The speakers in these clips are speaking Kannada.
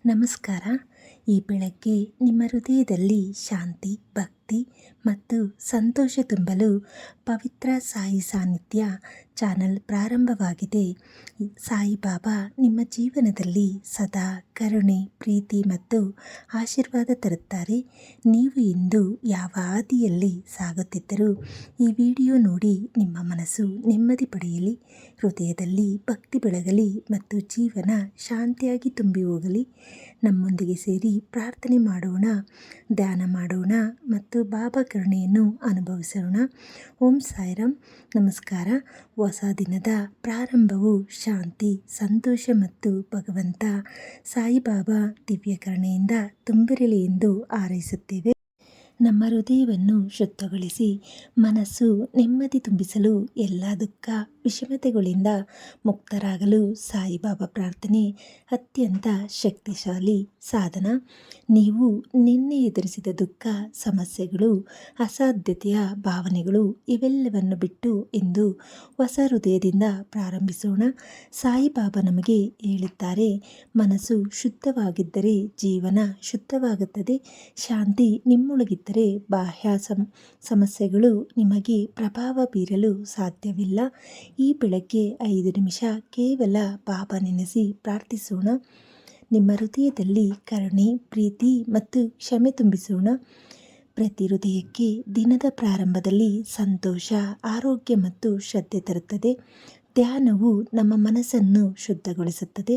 ನಮಸ್ಕಾರ. ಈ ಬೆಳಗ್ಗೆ ನಿಮ್ಮ ಹೃದಯದಲ್ಲಿ ಶಾಂತಿ, ಭಕ್ತಿ ಮತ್ತು ಸಂತೋಷ ತುಂಬಲು ಪವಿತ್ರ ಸಾಯಿ ಸಾನ್ನಿಧ್ಯ ಚಾನಲ್ ಪ್ರಾರಂಭವಾಗಿದೆ. ಸಾಯಿಬಾಬಾ ನಿಮ್ಮ ಜೀವನದಲ್ಲಿ ಸದಾ ಕರುಣೆ, ಪ್ರೀತಿ ಮತ್ತು ಆಶೀರ್ವಾದ ತರುತ್ತಾರೆ. ನೀವು ಇಂದು ಯಾವ ಹಾದಿಯಲ್ಲಿ ಸಾಗುತ್ತಿದ್ದರೂ ಈ ವಿಡಿಯೋ ನೋಡಿ ನಿಮ್ಮ ಮನಸ್ಸು ನೆಮ್ಮದಿ ಪಡೆಯಲಿ, ಹೃದಯದಲ್ಲಿ ಭಕ್ತಿ ಬೆಳಗಲಿ ಮತ್ತು ಜೀವನ ಶಾಂತಿಯಾಗಿ ತುಂಬಿ ಹೋಗಲಿ. ನಮ್ಮೊಂದಿಗೆ ಸೇರಿ ಪ್ರಾರ್ಥನೆ ಮಾಡೋಣ, ಧ್ಯಾನ ಮಾಡೋಣ ಮತ್ತು ಬಾಬಾ ಕರುಣೆಯನ್ನು ಅನುಭವಿಸೋಣ. ಓಂ ಸಾಯಿರಾಮ್. ನಮಸ್ಕಾರ. ಹೊಸ ದಿನದ ಪ್ರಾರಂಭವು ಶಾಂತಿ, ಸಂತೋಷ ಮತ್ತು ಭಗವಂತ ಸಾಯಿಬಾಬಾ ದಿವ್ಯ ಕರುಣೆಯಿಂದ ತುಂಬಿರಲಿ ಎಂದು ಹಾರೈಸುತ್ತೇವೆ. ನಮ್ಮ ಹೃದಯವನ್ನು ಶುದ್ಧಗೊಳಿಸಿ ಮನಸ್ಸು ನೆಮ್ಮದಿ ತುಂಬಿಸಲು ಎಲ್ಲ ದುಃಖ ವಿಷಮತೆಗಳಿಂದ ಮುಕ್ತರಾಗಲು ಸಾಯಿಬಾಬಾ ಪ್ರಾರ್ಥನೆ ಅತ್ಯಂತ ಶಕ್ತಿಶಾಲಿ ಸಾಧನ. ನೀವು ನಿನ್ನೆ ಎದುರಿಸಿದ ದುಃಖ, ಸಮಸ್ಯೆಗಳು, ಅಸಾಧ್ಯತೆಯ ಭಾವನೆಗಳು ಇವೆಲ್ಲವನ್ನು ಬಿಟ್ಟು ಇಂದು ಹೊಸ ಹೃದಯದಿಂದ ಪ್ರಾರಂಭಿಸೋಣ. ಸಾಯಿಬಾಬಾ ನಮಗೆ ಹೇಳುತ್ತಾರೆ, ಮನಸ್ಸು ಶುದ್ಧವಾಗಿದ್ದರೆ ಜೀವನ ಶುದ್ಧವಾಗುತ್ತದೆ. ಶಾಂತಿ ನಿಮ್ಮೊಳಗಿದ್ದರೆ ಬಾಹ್ಯ ಸಮಸ್ಯೆಗಳು ನಿಮಗೆ ಪ್ರಭಾವ ಬೀರಲು ಸಾಧ್ಯವಿಲ್ಲ. ಈ ಬೆಳಗ್ಗೆ 5 ನಿಮಿಷ ಕೇವಲ ಬಾಬಾ ನೆನೆಸಿ ಪ್ರಾರ್ಥಿಸೋಣ. ನಿಮ್ಮ ಹೃದಯದಲ್ಲಿ ಕರುಣೆ, ಪ್ರೀತಿ ಮತ್ತು ಕ್ಷಮೆ ತುಂಬಿಸೋಣ. ಪ್ರತಿ ಹೃದಯಕ್ಕೆ ದಿನದ ಪ್ರಾರಂಭದಲ್ಲಿ ಸಂತೋಷ, ಆರೋಗ್ಯ ಮತ್ತು ಶ್ರದ್ಧೆ ತರುತ್ತದೆ. ಧ್ಯಾನವು ನಮ್ಮ ಮನಸ್ಸನ್ನು ಶುದ್ಧಗೊಳಿಸುತ್ತದೆ.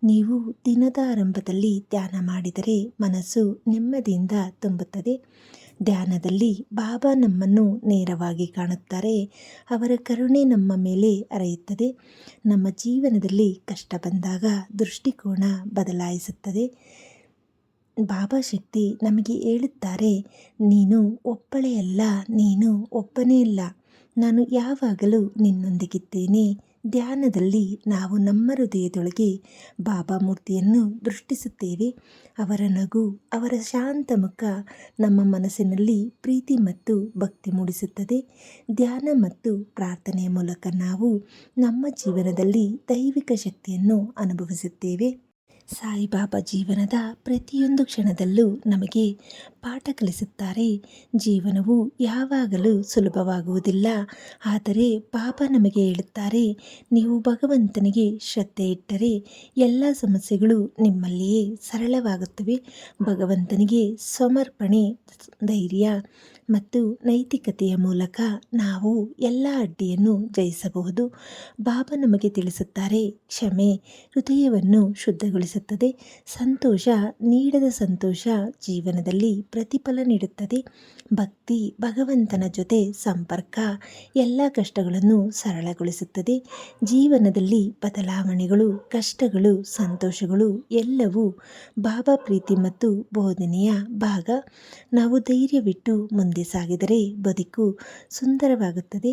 ನೀವು ದಿನದ ಆರಂಭದಲ್ಲಿ ಧ್ಯಾನ ಮಾಡಿದರೆ ಮನಸ್ಸು ನೆಮ್ಮದಿಯಿಂದ ತುಂಬುತ್ತದೆ. ಧ್ಯಾನದಲ್ಲಿ ಬಾಬಾ ನಮ್ಮನ್ನು ನೇರವಾಗಿ ಕಾಣುತ್ತಾರೆ. ಅವರ ಕರುಣೆ ನಮ್ಮ ಮೇಲೆ ಹರಿಯುತ್ತದೆ. ನಮ್ಮ ಜೀವನದಲ್ಲಿ ಕಷ್ಟ ಬಂದಾಗ ದೃಷ್ಟಿಕೋನ ಬದಲಾಯಿಸುತ್ತದೆ. ಬಾಬಾ ಶಕ್ತಿ ನಮಗೆ ಹೇಳುತ್ತಾರೆ, ನೀನು ಒಬ್ಬಳೇ ಅಲ್ಲ, ನೀನು ಒಬ್ಬನೇ ಅಲ್ಲ, ನಾನು ಯಾವಾಗಲೂ ನಿನ್ನೊಂದಿಗಿದ್ದೇನೆ. ಧ್ಯಾನದಲ್ಲಿ ನಾವು ನಮ್ಮ ಹೃದಯದೊಳಗೆ ಬಾಬಾ ಮೂರ್ತಿಯನ್ನು ದೃಷ್ಟಿಸುತ್ತೇವೆ. ಅವರ ನಗು, ಅವರ ಶಾಂತ ಮುಖ ನಮ್ಮ ಮನಸ್ಸಿನಲ್ಲಿ ಪ್ರೀತಿ ಮತ್ತು ಭಕ್ತಿ ಮೂಡಿಸುತ್ತದೆ. ಧ್ಯಾನ ಮತ್ತು ಪ್ರಾರ್ಥನೆಯ ಮೂಲಕ ನಾವು ನಮ್ಮ ಜೀವನದಲ್ಲಿ ದೈವಿಕ ಶಕ್ತಿಯನ್ನು ಅನುಭವಿಸುತ್ತೇವೆ. ಸಾಯಿಬಾಬಾ ಜೀವನದ ಪ್ರತಿಯೊಂದು ಕ್ಷಣದಲ್ಲೂ ನಮಗೆ ಪಾಠ ಕಲಿಸುತ್ತಾರೆ. ಜೀವನವು ಯಾವಾಗಲೂ ಸುಲಭವಾಗುವುದಿಲ್ಲ, ಆದರೆ ಬಾಬಾ ನಮಗೆ ಹೇಳುತ್ತಾರೆ, ನೀವು ಭಗವಂತನಿಗೆ ಶ್ರದ್ಧೆ ಇಟ್ಟರೆ ಎಲ್ಲ ಸಮಸ್ಯೆಗಳು ನಿಮ್ಮಲ್ಲಿಯೇ ಸರಳವಾಗುತ್ತವೆ. ಭಗವಂತನಿಗೆ ಸಮರ್ಪಣೆ, ಧೈರ್ಯ ಮತ್ತು ನೈತಿಕತೆಯ ಮೂಲಕ ನಾವು ಎಲ್ಲ ಅಡ್ಡಿಯನ್ನು ಜಯಿಸಬಹುದು. ಬಾಬಾ ನಮಗೆ ತಿಳಿಸುತ್ತಾರೆ, ಕ್ಷಮೆ ಹೃದಯವನ್ನು ಶುದ್ಧಗೊಳಿಸುತ್ತದೆ. ಸಂತೋಷ, ನೀಡದ ಸಂತೋಷ ಜೀವನದಲ್ಲಿ ಪ್ರತಿಫಲ ನೀಡುತ್ತದೆ. ಭಕ್ತಿ, ಭಗವಂತನ ಜೊತೆ ಸಂಪರ್ಕ ಎಲ್ಲ ಕಷ್ಟಗಳನ್ನು ಸರಳಗೊಳಿಸುತ್ತದೆ. ಜೀವನದಲ್ಲಿ ಬದಲಾವಣೆಗಳು, ಕಷ್ಟಗಳು, ಸಂತೋಷಗಳು ಎಲ್ಲವೂ ಬಾಬಾ ಪ್ರೀತಿ ಮತ್ತು ಬೋಧನೆಯ ಭಾಗ. ನಾವು ಧೈರ್ಯವಿಟ್ಟು ಮುಂದೆ ಸಾಗಿದರೆ ಬದುಕು ಸುಂದರವಾಗುತ್ತದೆ.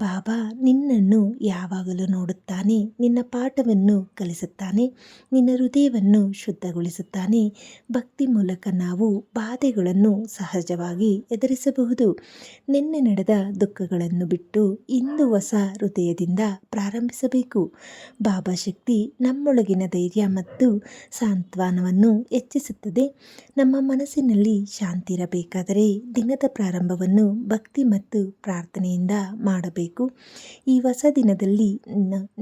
ಬಾಬಾ ನಿನ್ನನ್ನು ಯಾವಾಗಲೂ ನೋಡುತ್ತಾನೆ, ನಿನ್ನ ಪಾಠವನ್ನು ಕಲಿಸುತ್ತಾನೆ, ನಿನ್ನ ಹೃದಯವನ್ನು ಶುದ್ಧಗೊಳಿಸುತ್ತಾನೆ. ಭಕ್ತಿ ಮೂಲಕ ನಾವು ಬಾಧೆಗಳನ್ನು ಸಹಜವಾಗಿ ಎದುರಿಸಬಹುದು. ನಿನ್ನೆ ನಡೆದ ದುಃಖಗಳನ್ನು ಬಿಟ್ಟು ಇಂದು ಹೊಸ ಹೃದಯದಿಂದ ಪ್ರಾರಂಭಿಸಬೇಕು. ಬಾಬಾ ಶಕ್ತಿ ನಮ್ಮೊಳಗಿನ ಧೈರ್ಯ ಮತ್ತು ಸಾಂತ್ವನವನ್ನು ಹೆಚ್ಚಿಸುತ್ತದೆ. ನಮ್ಮ ಮನಸ್ಸಿನಲ್ಲಿ ಶಾಂತಿ ಇರಬೇಕಾದರೆ ದಿನದ ಪ್ರಾರಂಭವನ್ನು ಭಕ್ತಿ ಮತ್ತು ಪ್ರಾರ್ಥನೆಯಿಂದ ಮಾಡಬೇಕು. ಈ ಹೊಸ ದಿನದಲ್ಲಿ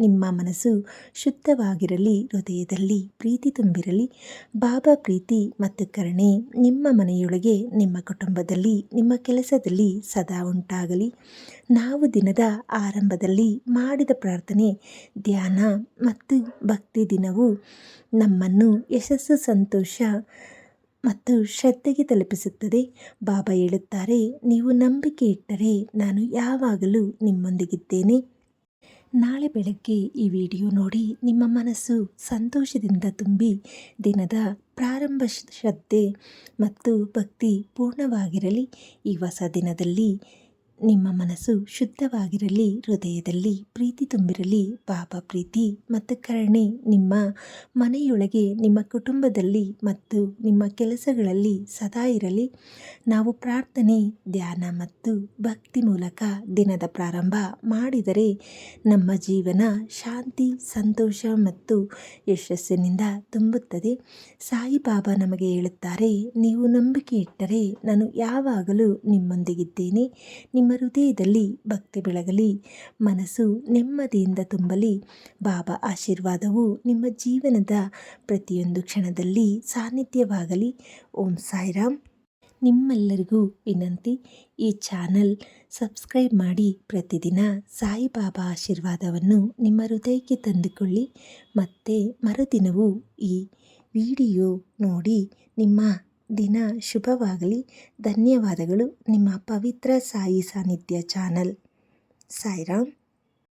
ನಿಮ್ಮ ಮನಸ್ಸು ಶುದ್ಧವಾಗಿರಲಿ, ಹೃದಯದಲ್ಲಿ ಪ್ರೀತಿ ತುಂಬಿರಲಿ. ಬಾಬಾ ಪ್ರೀತಿ ಮತ್ತು ಕರುಣೆ ನಿಮ್ಮ ಮನೆಯೊಳಗೆ, ನಿಮ್ಮ ಕುಟುಂಬದಲ್ಲಿ, ನಿಮ್ಮ ಕೆಲಸದಲ್ಲಿ ಸದಾ ಉಂಟಾಗಲಿ. ನಾವು ದಿನದ ಆರಂಭದಲ್ಲಿ ಮಾಡಿದ ಪ್ರಾರ್ಥನೆ, ಧ್ಯಾನ ಮತ್ತು ಭಕ್ತಿ ದಿನವು ನಮ್ಮನ್ನು ಯಶಸ್ಸು, ಸಂತೋಷ ಮತ್ತು ಶ್ರದ್ಧೆಗೆ ತಲುಪಿಸುತ್ತದೆ. ಬಾಬಾ ಹೇಳುತ್ತಾರೆ, ನೀವು ನಂಬಿಕೆ ಇಟ್ಟರೆ ನಾನು ಯಾವಾಗಲೂ ನಿಮ್ಮೊಂದಿಗಿದ್ದೇನೆ. ನಾಳೆ ಬೆಳಗ್ಗೆ ಈ ವಿಡಿಯೋ ನೋಡಿ ನಿಮ್ಮ ಮನಸ್ಸು ಸಂತೋಷದಿಂದ ತುಂಬಿ ದಿನದ ಪ್ರಾರಂಭ ಶ್ರದ್ಧೆ ಮತ್ತು ಭಕ್ತಿ ಪೂರ್ಣವಾಗಿರಲಿ. ಈ ಹೊಸ ದಿನದಲ್ಲಿ ನಿಮ್ಮ ಮನಸ್ಸು ಶುದ್ಧವಾಗಿರಲಿ, ಹೃದಯದಲ್ಲಿ ಪ್ರೀತಿ ತುಂಬಿರಲಿ. ಬಾಬಾ ಪ್ರೀತಿ ಮತ್ತು ಕರುಣೆ ನಿಮ್ಮ ಮನೆಯೊಳಗೆ, ನಿಮ್ಮ ಕುಟುಂಬದಲ್ಲಿ ಮತ್ತು ನಿಮ್ಮ ಕೆಲಸಗಳಲ್ಲಿ ಸದಾ ಇರಲಿ. ನಾವು ಪ್ರಾರ್ಥನೆ, ಧ್ಯಾನ ಮತ್ತು ಭಕ್ತಿ ಮೂಲಕ ದಿನದ ಪ್ರಾರಂಭ ಮಾಡಿದರೆ ನಮ್ಮ ಜೀವನ ಶಾಂತಿ, ಸಂತೋಷ ಮತ್ತು ಯಶಸ್ಸಿನಿಂದ ತುಂಬುತ್ತದೆ. ಸಾಯಿಬಾಬಾ ನಮಗೆ ಹೇಳುತ್ತಾರೆ, ನೀವು ನಂಬಿಕೆ ಇಟ್ಟರೆ ನಾನು ಯಾವಾಗಲೂ ನಿಮ್ಮೊಂದಿಗಿದ್ದೇನೆ. ನಿಮ್ಮ ಹೃದಯದಲ್ಲಿ ಭಕ್ತಿ ಬೆಳಗಲಿ, ಮನಸ್ಸು ನೆಮ್ಮದಿಯಿಂದ ತುಂಬಲಿ. ಬಾಬಾ ಆಶೀರ್ವಾದವು ನಿಮ್ಮ ಜೀವನದ ಪ್ರತಿಯೊಂದು ಕ್ಷಣದಲ್ಲಿ ಸಾನ್ನಿಧ್ಯವಾಗಲಿ. ಓಂ ಸಾಯಿರಾಮ್. ನಿಮ್ಮೆಲ್ಲರಿಗೂ ವಿನಂತಿ, ಈ ಚಾನಲ್ ಸಬ್ಸ್ಕ್ರೈಬ್ ಮಾಡಿ ಪ್ರತಿದಿನ ಸಾಯಿಬಾಬಾ ಆಶೀರ್ವಾದವನ್ನು ನಿಮ್ಮ ಹೃದಯಕ್ಕೆ ತಂದುಕೊಳ್ಳಿ. ಮತ್ತು ಮರುದಿನವೂ ಈ ವಿಡಿಯೋ ನೋಡಿ ನಿಮ್ಮ ದಿನ ಶುಭವಾಗಲಿ. ಧನ್ಯವಾದಗಳು. ನಿಮ್ಮ ಪವಿತ್ರ ಸಾಯಿ ಸಾನ್ನಿಧ್ಯ ಚಾನಲ್. ಸಾಯಿರಾಮ್.